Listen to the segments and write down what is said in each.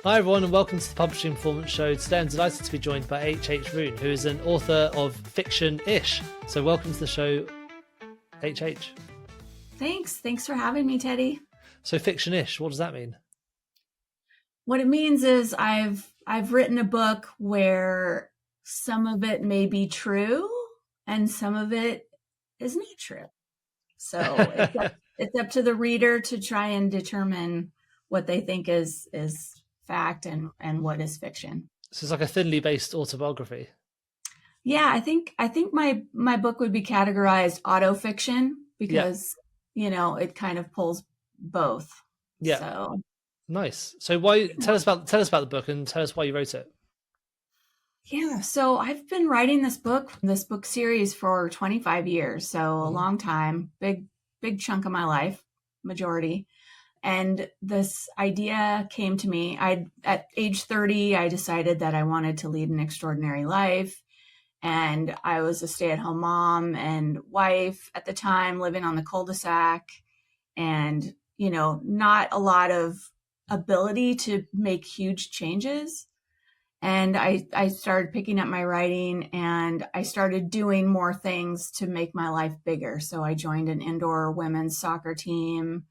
Hi everyone and welcome to the Publishing Performance Show. Today I'm delighted to be joined by Rune, who is an author of fiction-ish. So welcome to the show, HH. Thanks for having me, Teddy. So fiction-ish, what does that mean? What it means is I've written a book where some of it may be true and some of it is not true. So it's up to the reader to try and determine what they think is fact and what is fiction. So it's like a thinly based autobiography. Yeah, I think my book would be categorized autofiction because it kind of pulls both. Yeah. So nice. So why tell us about the book and tell us why you wrote it. Yeah, so I've been writing this book series for 25 years, so a long time, big chunk of my life, majority. And this idea came to me. At age 30, I decided that I wanted to lead an extraordinary life. And I was a stay-at-home mom and wife at the time, living on the cul-de-sac, and, not a lot of ability to make huge changes. And I started picking up my writing and I started doing more things to make my life bigger. So I joined an indoor women's soccer team,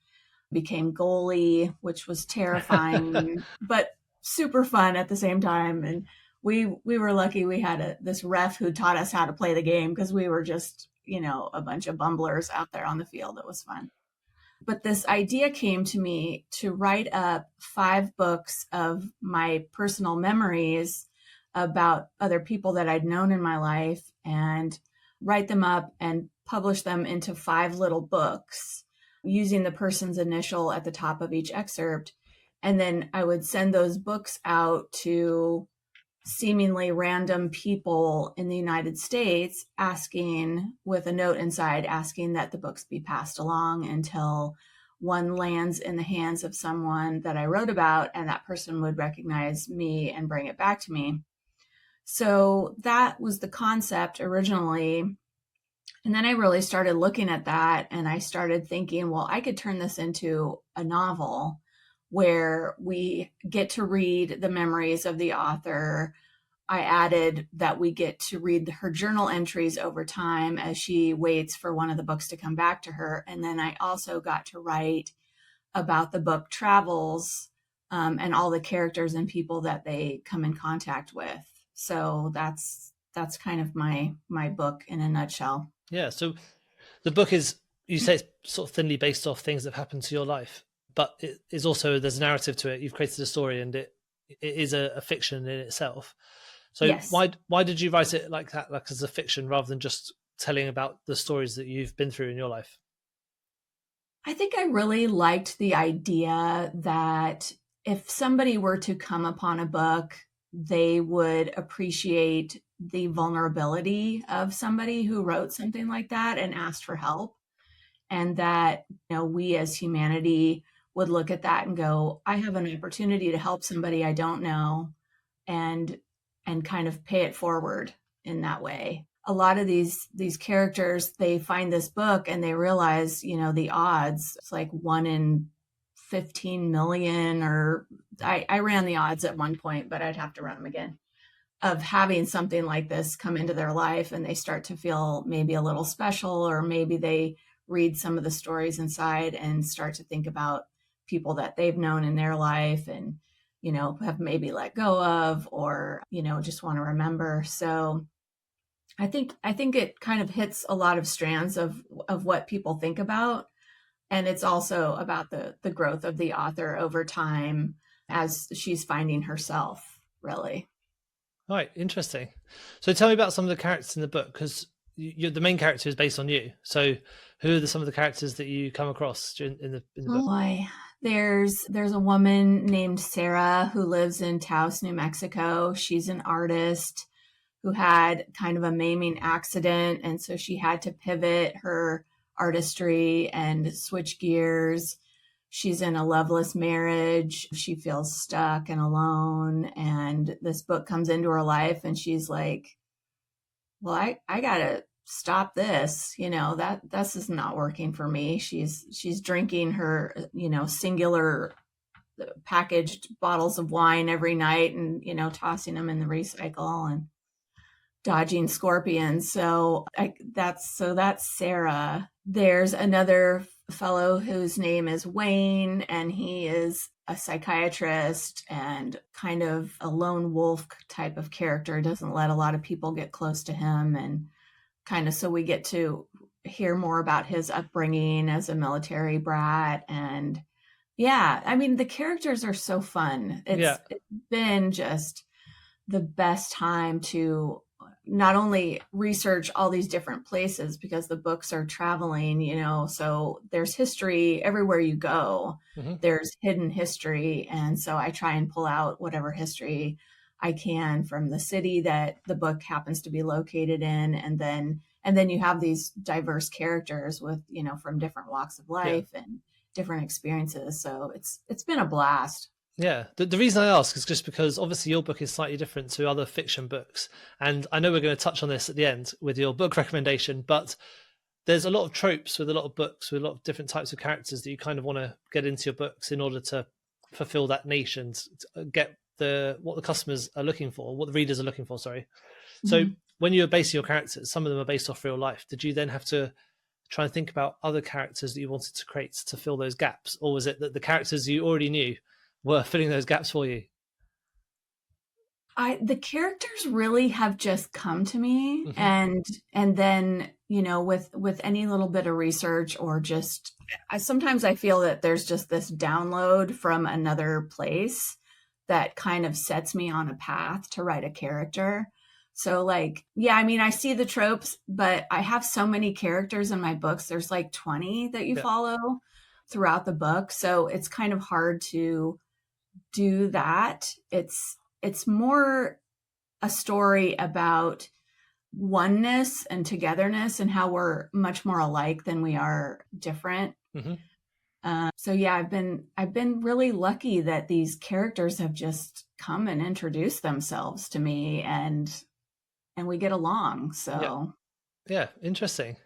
became goalie, which was terrifying, but super fun at the same time. And we were lucky we had this ref who taught us how to play the game because we were just, a bunch of bumblers out there on the field. It was fun. But this idea came to me to write up 5 books of my personal memories about other people that I'd known in my life and write them up and publish them into 5 little books using the person's initial at the top of each excerpt. And then I would send those books out to seemingly random people in the United States asking, with a note inside, asking that the books be passed along until one lands in the hands of someone that I wrote about and that person would recognize me and bring it back to me. So that was the concept originally. And then I really started looking at that and I started thinking, well, I could turn this into a novel where we get to read the memories of the author. I added that we get to read her journal entries over time as she waits for one of the books to come back to her. And then I also got to write about the book travels and all the characters and people that they come in contact with. So that's kind of my book in a nutshell. Yeah. So the book is, you say it's sort of thinly based off things that have happened to your life, but it is also, there's a narrative to it. You've created a story and it is a fiction in itself. So yes. Why did you write it like that, like as a fiction rather than just telling about the stories that you've been through in your life? I think I really liked the idea that if somebody were to come upon a book, they would appreciate the vulnerability of somebody who wrote something like that and asked for help. And that, we as humanity would look at that and go, I have an opportunity to help somebody I don't know and kind of pay it forward in that way. A lot of these characters, they find this book and they realize, the odds, it's like 1 in 15 million, or I ran the odds at one point, but I'd have to run them again, of having something like this come into their life and they start to feel maybe a little special, or maybe they read some of the stories inside and start to think about people that they've known in their life and, have maybe let go of, or, just want to remember. So I think it kind of hits a lot of strands of what people think about. And it's also about the growth of the author over time as she's finding herself, really. All right, interesting. So tell me about some of the characters in the book, because the main character is based on you. So who are some of the characters that you come across in the book? Oh boy. There's a woman named Sarah who lives in Taos, New Mexico. She's an artist who had kind of a maiming accident. And so she had to pivot her artistry and switch gears. She's in a loveless marriage. She feels stuck and alone. And this book comes into her life and she's like, well, I gotta stop this, that this is not working for me. She's drinking her, singular packaged bottles of wine every night and, tossing them in the recycle and dodging scorpions. So that's Sarah. There's another fellow whose name is Wayne, and he is a psychiatrist and kind of a lone wolf type of character. Doesn't let a lot of people get close to him, and kind of, so we get to hear more about his upbringing as a military brat. And yeah, I mean, the characters are so fun. It's been just the best time to not only research all these different places, because the books are traveling, so there's history everywhere you go. There's hidden history. And so I try and pull out whatever history I can from the city that the book happens to be located in. And then you have these diverse characters with, from different walks of life and different experiences. So it's been a blast. Yeah, the reason I ask is just because obviously your book is slightly different to other fiction books. And I know we're going to touch on this at the end with your book recommendation, but there's a lot of tropes with a lot of books, with a lot of different types of characters that you kind of want to get into your books in order to fulfill that niche and get what the customers are looking for, what the readers are looking for, sorry. So when you're basing your characters, some of them are based off real life. Did you then have to try and think about other characters that you wanted to create to fill those gaps? Or was it that the characters you already knew were filling those gaps for you? The characters really have just come to me, and then, with any little bit of research or just, sometimes I feel that there's just this download from another place that kind of sets me on a path to write a character. So I see the tropes, but I have so many characters in my books. There's 20 that you follow throughout the book. So it's kind of hard to do that. It's more a story about oneness and togetherness and how we're much more alike than we are different. So yeah, I've been really lucky that these characters have just come and introduced themselves to me, and we get along. So yeah, interesting.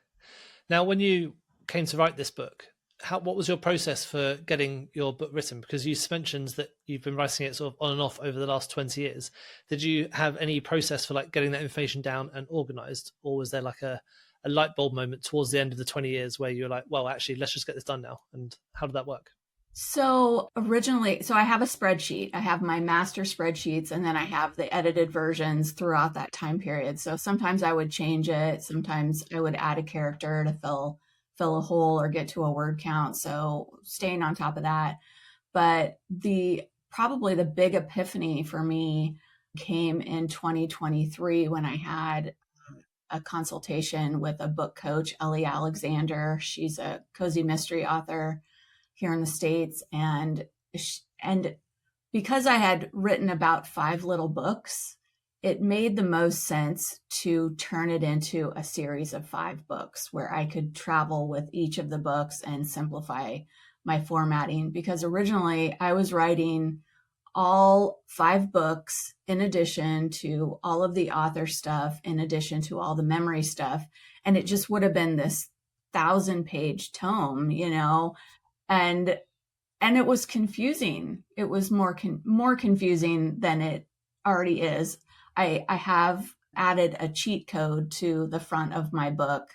Now, when you came to write this book, what was your process for getting your book written? Because you mentioned that you've been writing it sort of on and off over the last 20 years. Did you have any process for getting that information down and organized? Or was there a light bulb moment towards the end of the 20 years where you're like, well, actually, let's just get this done now? And how did that work? So originally, I have a spreadsheet. I have my master spreadsheets, and then I have the edited versions throughout that time period. So sometimes I would change it. Sometimes I would add a character to fill a hole or get to a word count. So staying on top of that. But probably the big epiphany for me came in 2023 when I had a consultation with a book coach, Ellie Alexander. She's a cozy mystery author here in the States. And because I had written about 5 little books, it made the most sense to turn it into a series of 5 books where I could travel with each of the books and simplify my formatting. Because originally I was writing all 5 books in addition to all of the author stuff, in addition to all the memory stuff. And it just would have been this 1,000-page tome, and it was confusing. It was more confusing than it already is. I have added a cheat code to the front of my book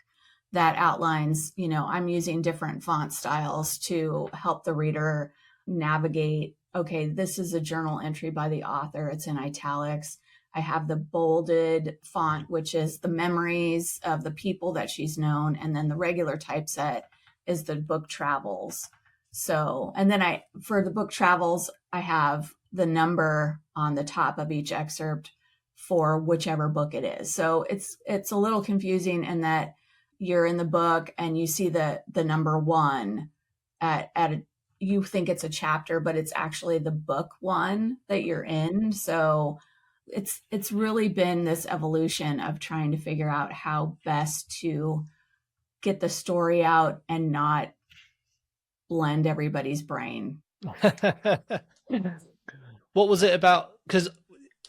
that outlines, I'm using different font styles to help the reader navigate. Okay, this is a journal entry by the author. It's in italics. I have the bolded font, which is the memories of the people that she's known. And then the regular typeset is the book travels. So, and then for the book travels, I have the number on the top of each excerpt for whichever book it is. So it's a little confusing in that you're in the book and you see the number 1 you think it's a chapter, but it's actually the book 1 that you're in. So it's really been this evolution of trying to figure out how best to get the story out and not blend everybody's brain. What was it about? Because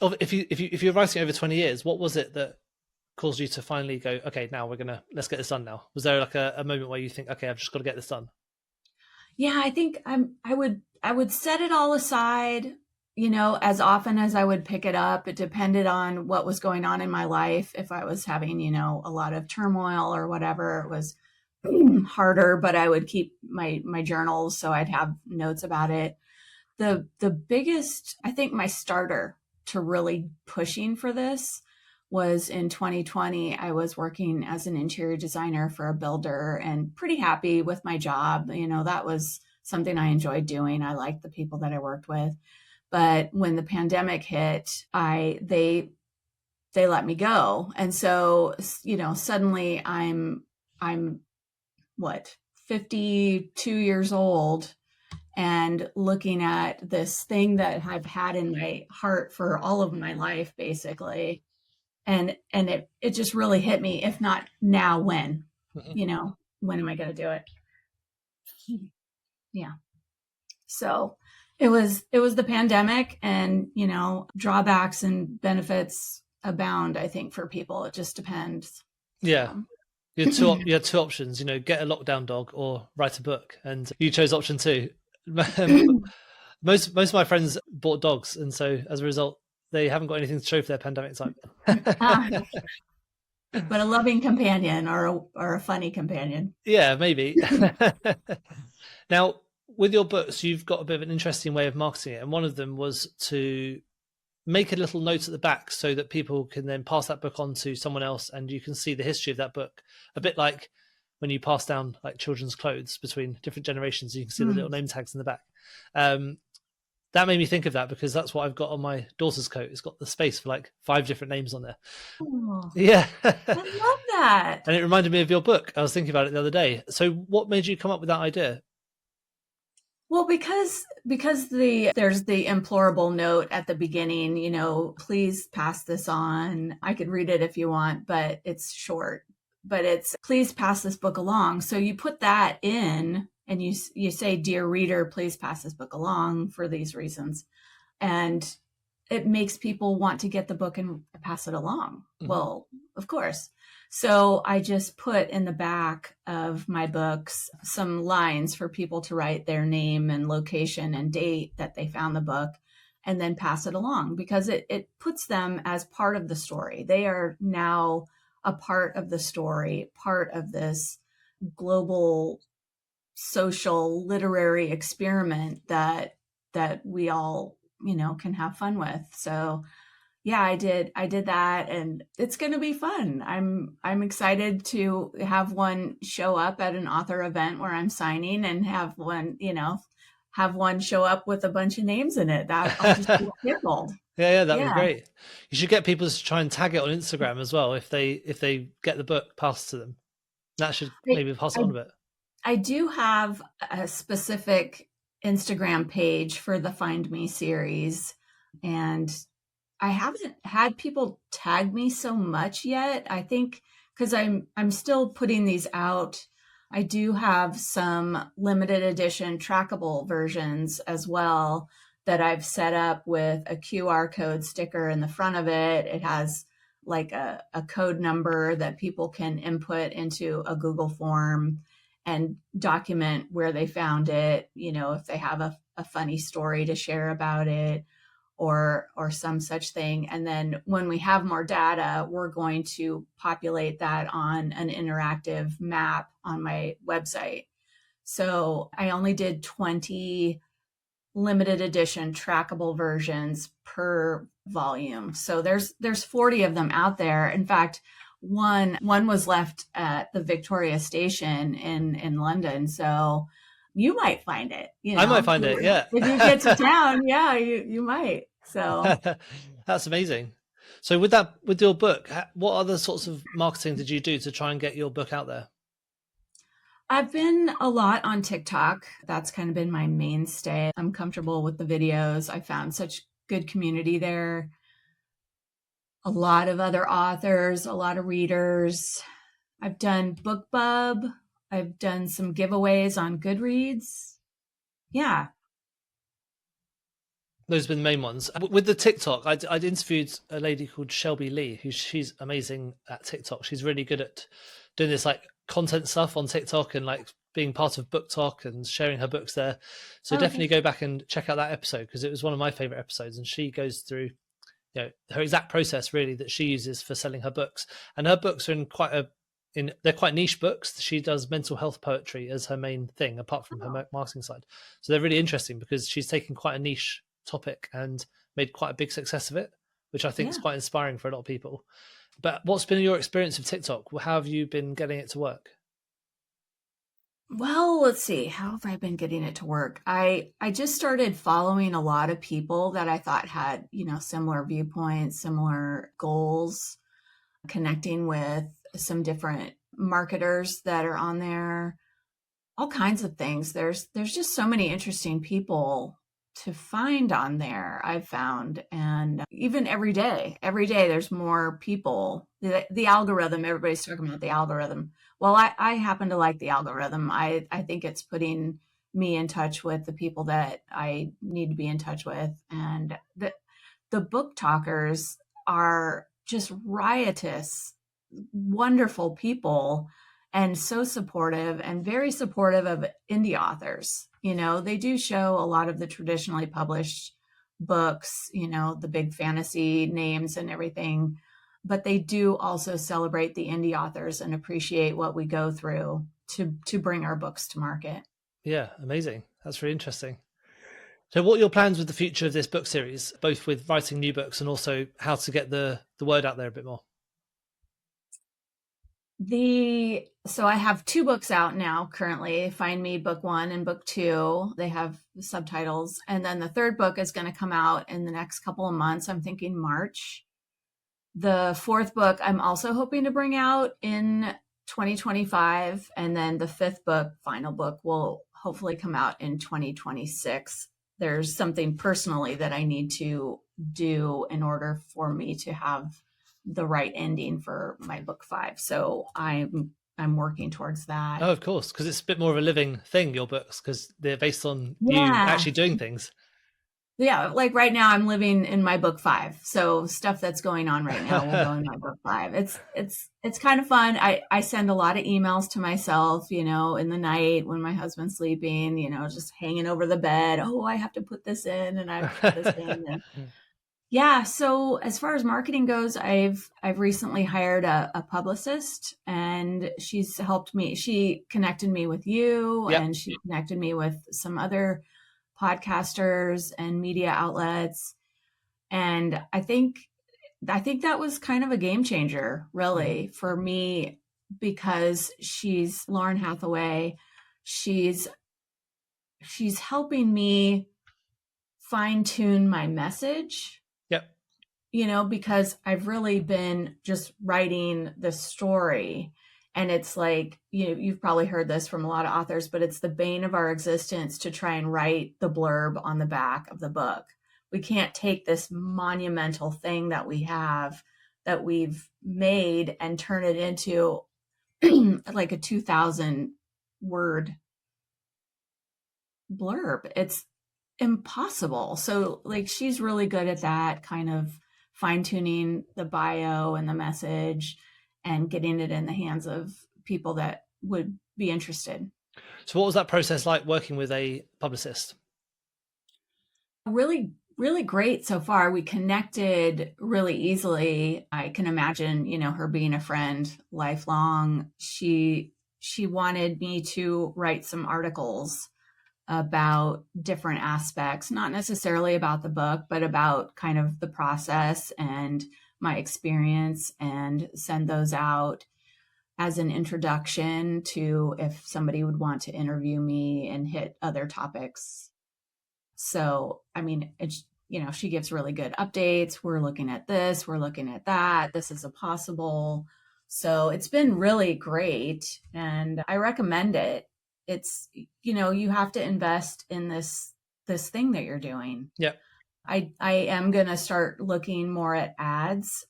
if you're writing over 20 years, what was it that caused you to finally go, okay, now let's get this done now? Was there a moment where you think, okay, I've just got to get this done? Yeah, I think I would set it all aside, you know, as often as I would pick it up. It depended on what was going on in my life. If I was having, you know, a lot of turmoil or whatever, it was harder, but I would keep my journals so I'd have notes about it. The biggest, I think my starter to really pushing for this was in 2020. I was working as an interior designer for a builder and pretty happy with my job. You know, that was something I enjoyed doing. I liked the people that I worked with. But when the pandemic hit, they let me go. And so, you know, suddenly I'm what, 52 years old and looking at this thing that I've had in my heart for all of my life, basically. And it just really hit me. If not now, when? You know, when am I going to do it? Yeah. So it was the pandemic, and, you know, drawbacks and benefits abound, I think, for people. It just depends. Yeah. You had two options, you know, get a lockdown dog or write a book, and you chose option 2. Most of my friends bought dogs, and so as a result, they haven't got anything to show for their pandemic time. But a loving companion or a funny companion. Yeah, maybe. Now, with your books, you've got a bit of an interesting way of marketing it, and one of them was to make a little note at the back so that people can then pass that book on to someone else, and you can see the history of that book, a bit like when you pass down like children's clothes between different generations. You can see the little name tags in the back. That made me think of that, because that's what I've got on my daughter's coat. It's got the space for like 5 different names on there. Oh, Yeah. I love that. And it reminded me of your book. I was thinking about it the other day. So what made you come up with that idea? Well, because there's the implorable note at the beginning, you know, please pass this on. I could read it if you want, but it's short. But it's please pass this book along. So you put that in, and you say, dear reader, please pass this book along for these reasons. And it makes people want to get the book and pass it along. Mm-hmm. Well, of course. So I just put in the back of my books some lines for people to write their name and location and date that they found the book, and then pass it along, because it puts them as part of the story. They are now a part of the story, part of this global social literary experiment that we all, you know, can have fun with. So yeah, I did that, and it's going to be fun. I'm excited to have one show up at an author event where I'm signing, and have one show up with a bunch of names in it. That I'll just be tickled. Yeah, that'd be great. You should get people to try and tag it on Instagram as well if they get the book passed to them. That should maybe pass it on a bit. I do have a specific Instagram page for the Find Me series, and I haven't had people tag me so much yet. I think because I'm still putting these out. I do have some limited edition trackable versions as well that I've set up with a QR code sticker in the front of it. It has like a code number that people can input into a Google form and document where they found it, you know, if they have a funny story to share about it, or some such thing. And then when we have more data, we're going to populate that on an interactive map on my website. So I only did 20 limited edition trackable versions per volume. So there's 40 of them out there. In fact, one was left at the Victoria Station in London. So you might find it. You know, I might find it, yeah. If you get to town, yeah, you might. So that's amazing. So with your book, what other sorts of marketing did you do to try and get your book out there? I've been a lot on TikTok. That's kind of been my mainstay. I'm comfortable with the videos. I found such good community there. A lot of other authors, a lot of readers. I've done BookBub. I've done some giveaways on Goodreads. Yeah. Those have been the main ones. With the TikTok, I'd interviewed a lady called Shelby Lee, she's amazing at TikTok. She's really good at doing this like content stuff on TikTok and like being part of Book Talk and sharing her books there. So Oh, definitely thanks. go back and check out that episode, because it was one of my favorite episodes, and she goes through her exact process really that she uses for selling her books. And her books are they're quite niche books. She does mental health poetry as her main thing, apart from her marketing side. So they're really interesting because she's taken quite a niche topic and made quite a big success of it, which I think is quite inspiring for a lot of people. But what's been your experience of TikTok? How have you been getting it to work? Well, let's see. How have I been getting it to work? I just started following a lot of people that I thought had, similar viewpoints, similar goals, connecting with some different marketers that are on there, all kinds of things. There's just so many interesting people to find on there, I've found. And even every day there's more people. The algorithm, everybody's talking about the algorithm. Well, I happen to like the algorithm. I think it's putting me in touch with the people that I need to be in touch with. And the book talkers are just riotous, wonderful people, and so supportive and very supportive of indie authors. They do show a lot of the traditionally published books, the big fantasy names and everything, but they do also celebrate the indie authors and appreciate what we go through to bring our books to market. Yeah, amazing. That's really interesting. So what are your plans with the future of this book series, both with writing new books and also how to get the word out there a bit more? So I have 2 books out now currently. Find Me Book 1 and Book 2. They have subtitles. And then the 3rd book is going to come out in the next couple of months. I'm thinking March. The 4th book I'm also hoping to bring out in 2025. And then the 5th book, final book, will hopefully come out in 2026. There's something personally that I need to do in order for me to have the right ending for my book 5. So I'm working towards that. Oh, of course, because it's a bit more of a living thing, your books, because they're based on you actually doing things. Yeah, like right now I'm living in my book 5. So stuff that's going on right now will go in my book 5. It's kind of fun. I send a lot of emails to myself, in the night when my husband's sleeping, just hanging over the bed. Oh, I have to put this in and I have to put this in. And yeah. So as far as marketing goes, I've recently hired a publicist, and she's helped me. She connected me with you, and she connected me with some other podcasters and media outlets. And I think that was kind of a game changer, really, for me, because she's Lauren Hathaway. She's helping me fine tune my message. Because I've really been just writing the story. And it's like, you've probably heard this from a lot of authors, but it's the bane of our existence to try and write the blurb on the back of the book. We can't take this monumental thing that we have, that we've made, and turn it into like a 2,000 word blurb. It's impossible. So like, she's really good at that kind of fine-tuning the bio and the message and getting it in the hands of people that would be interested. So what was that process like working with a publicist? Really, really great so far. We connected really easily. I can imagine, her being a friend lifelong. She wanted me to write some articles about different aspects, not necessarily about the book, but about kind of the process and my experience, and send those out as an introduction to if somebody would want to interview me and hit other topics. So, I mean, it's, she gives really good updates. We're looking at this, we're looking at that. This is a possible. So it's been really great, and I recommend it. It's, you have to invest in this thing that you're doing. Yeah. I am going to start looking more at ads.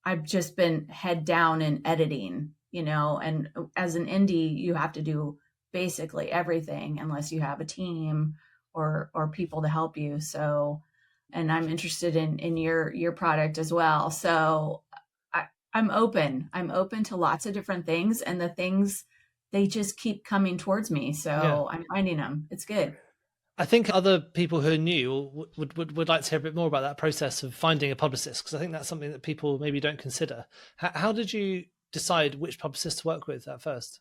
I've just been head down in editing, and as an indie, you have to do basically everything unless you have a team or people to help you. So, and I'm interested in your product as well. So I'm open to lots of different things, and the things they just keep coming towards me. Yeah. So I'm finding them. It's good. I think other people who are new would like to hear a bit more about that process of finding a publicist, because I think that's something that people maybe don't consider. How did you decide which publicist to work with at first?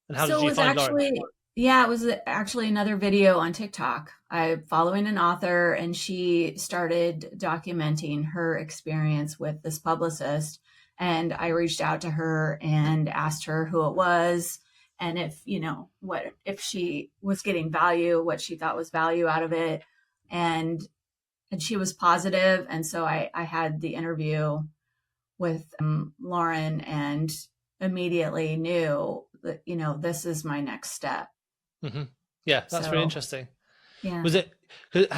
And how So did it you was find Lauren? it was actually another video on TikTok. I'm following an author, and she started documenting her experience with this publicist. And I reached out to her and asked her who it was, and if she was getting value, what she thought was value out of it. And she was positive. And so I had the interview with Lauren, and immediately knew that, this is my next step. Mm-hmm. Yeah, that's really So, interesting. yeah. Was it? And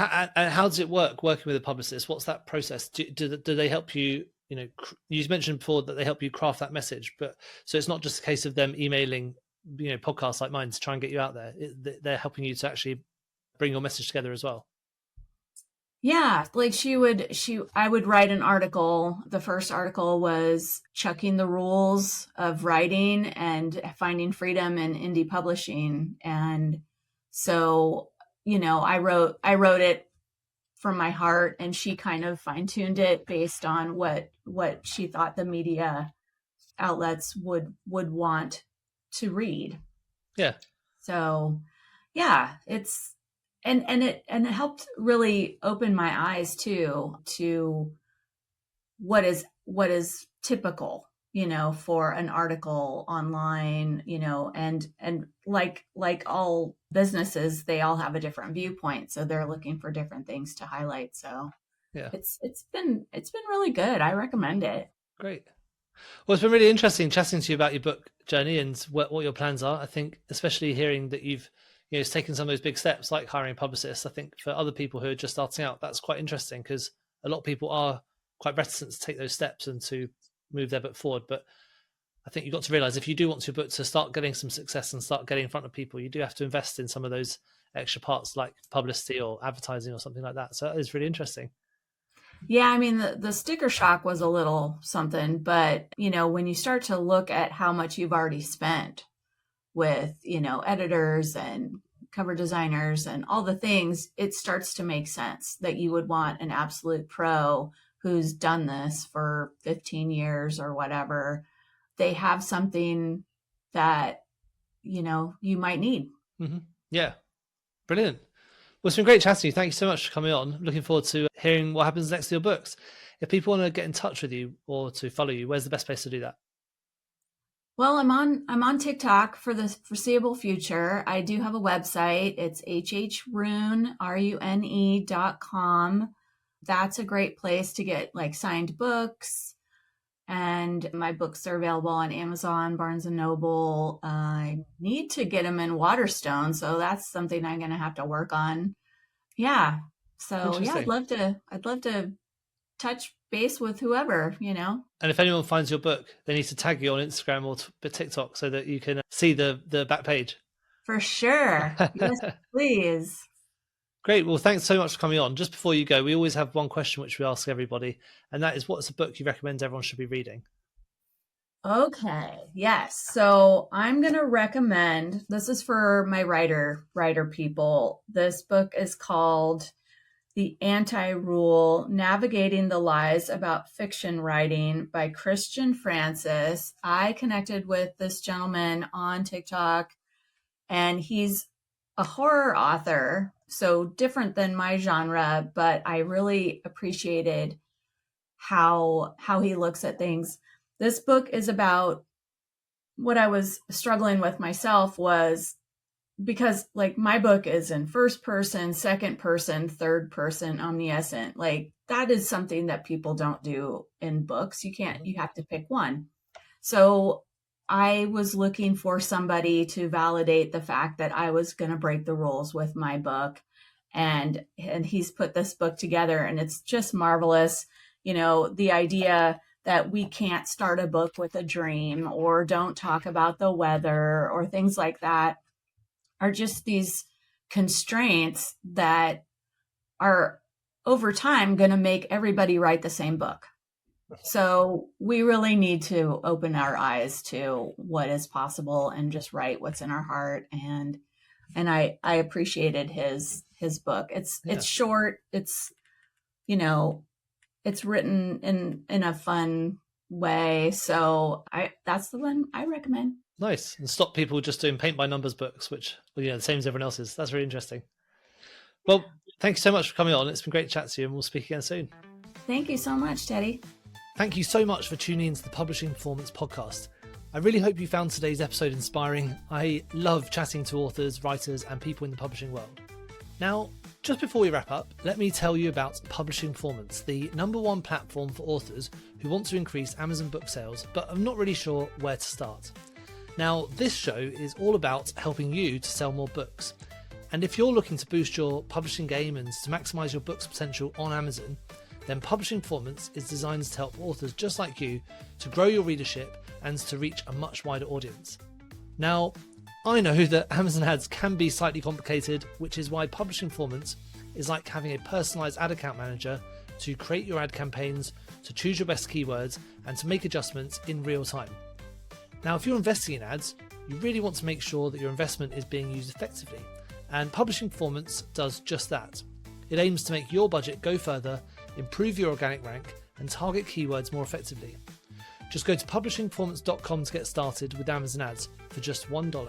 how does it work working with a publicist? What's that process? Do they help you? You mentioned before that they help you craft that message, but so it's not just a case of them emailing, podcasts like mine to try and get you out there. They're helping you to actually bring your message together as well. Yeah, like I would write an article. The first article was chucking the rules of writing and finding freedom in indie publishing. And so, I wrote it from my heart, and she kind of fine-tuned it based on what she thought the media outlets would want to read. Yeah. So, yeah, it helped really open my eyes to what is typical, for an article online, and like all businesses, they all have a different viewpoint, so they're looking for different things to highlight. So Yeah, it's been really good. I recommend it. Great. Well, it's been really interesting chatting to you about your book journey and what your plans are. I think especially hearing that you've taken some of those big steps like hiring a publicist. I think for other people who are just starting out, that's quite interesting, because a lot of people are quite reticent to take those steps and to move their book forward. But I think you've got to realize, if you do want your book to start getting some success and start getting in front of people, you do have to invest in some of those extra parts like publicity or advertising or something like that. So that is really interesting. Yeah, I mean, the sticker shock was a little something, but when you start to look at how much you've already spent with, editors and cover designers and all the things, it starts to make sense that you would want an absolute pro who's done this for 15 years or whatever. They have something that, you might need. Mm-hmm. Yeah. Brilliant. Well, it's been great chatting to you. Thank you so much for coming on. Looking forward to hearing what happens next to your books. If people want to get in touch with you or to follow you, where's the best place to do that? Well, I'm on TikTok for the foreseeable future. I do have a website. It's hhrune.com. That's a great place to get like signed books. And my books are available on Amazon, Barnes and Noble. I need to get them in Waterstone, so that's something I'm going to have to work on. Yeah. So yeah, I'd love to touch base with whoever, And if anyone finds your book, they need to tag you on Instagram or TikTok so that you can see the back page. For sure. Yes, please. Great. Well, thanks so much for coming on. Just before you go, we always have one question which we ask everybody, and that is, what's a book you recommend everyone should be reading? Okay. Yes. So I'm going to recommend, this is for my writer people. This book is called The Anti-Rule: Navigating the Lies About Fiction Writing by Christian Francis. I connected with this gentleman on TikTok, and he's a horror author, so different than my genre, but I really appreciated how he looks at things. This book is about what I was struggling with myself, was because like my book is in first person, second person, third person, omniscient. Like that is something that people don't do in books. You have to pick one. So I was looking for somebody to validate the fact that I was going to break the rules with my book. And he's put this book together, and it's just marvelous. The idea that we can't start a book with a dream, or don't talk about the weather, or things like that, are just these constraints that are over time going to make everybody write the same book. So we really need to open our eyes to what is possible and just write what's in our heart. And I appreciated his book. It's short. It's, you know, it's written in a fun way. So that's the one I recommend. Nice. And stop people just doing paint by numbers books, which, well, the same as everyone else's. That's really interesting. Well, thank you so much for coming on. It's been great to chat to you, and we'll speak again soon. Thank you so much, Teddy. Thank you so much for tuning into the Publishing Performance podcast. I really hope you found today's episode inspiring. I love chatting to authors, writers, and people in the publishing world. Now, just before we wrap up, let me tell you about Publishing Performance, the #1 platform for authors who want to increase Amazon book sales, but are not really sure where to start. Now, this show is all about helping you to sell more books. And if you're looking to boost your publishing game and to maximise your book's potential on Amazon, then Publishing Performance is designed to help authors just like you to grow your readership and to reach a much wider audience. Now, I know that Amazon ads can be slightly complicated, which is why Publishing Performance is like having a personalised ad account manager to create your ad campaigns, to choose your best keywords, and to make adjustments in real time. Now, if you're investing in ads, you really want to make sure that your investment is being used effectively. And Publishing Performance does just that. It aims to make your budget go further, improve your organic rank, and target keywords more effectively. Just go to publishingperformance.com to get started with Amazon ads for just $1.